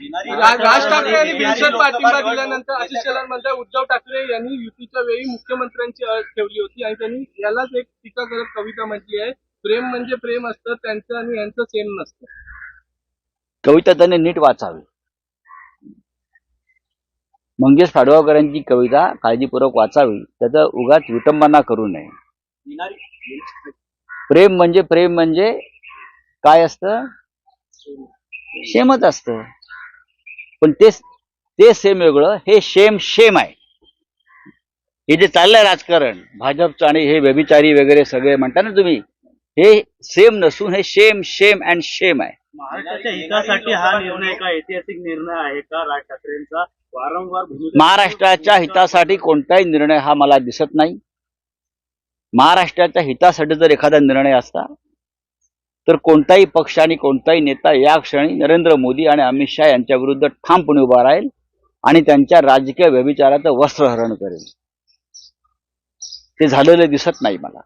राज ठाकरे यांनी बिनशर्त पाठिंबा दिल्यानंतर आशिष शेलार म्हणतात उद्धव ठाकरे यांनी युतीच्या वेळी मुख्यमंत्र्यांची अट ठेवली होती आणि त्यांनी यालाच एक टीका करत कविता म्हटली आहे, प्रेम म्हणजे प्रेम असतं, त्यांचं आणि यांचं सेम नसतं. कविता त्यांनी नीट वाचावी. मंगेश पाडगावकरांची कविता काळजीपूर्वक वाचावी, त्याचा उगाच विटंबना करू नये. प्रेम म्हणजे काय असतं? सेमच असतं. पण ते सेम वेगळं, हे शेम आहे. हे जे चाललंय राजकारण भाजपचं आणि हे व्यभिचारी वगैरे सगळे म्हणता ना तुम्ही, हे सेम नसून हे शेम अँड शेम आहे. महाराष्ट्राच्या हितासाठी हा निर्णय का ऐतिहासिक निर्णय आहे का राज ठाकरेंचा? वारंवार महाराष्ट्राच्या हितासाठी कोणताही निर्णय हा मला दिसत नाही. महाराष्ट्राच्या हितासाठी जर एखादा निर्णय असता तर कोणताही पक्ष आणि कोणताही नेता या क्षणी नरेंद्र मोदी आणि अमित शहा यांच्या विरुद्ध ठामपणे उभा राहील आणि त्यांच्या राजकीय व्यभिचाराचं वस्त्रहरण करेल. ते झालेलं दिसत नाही मला.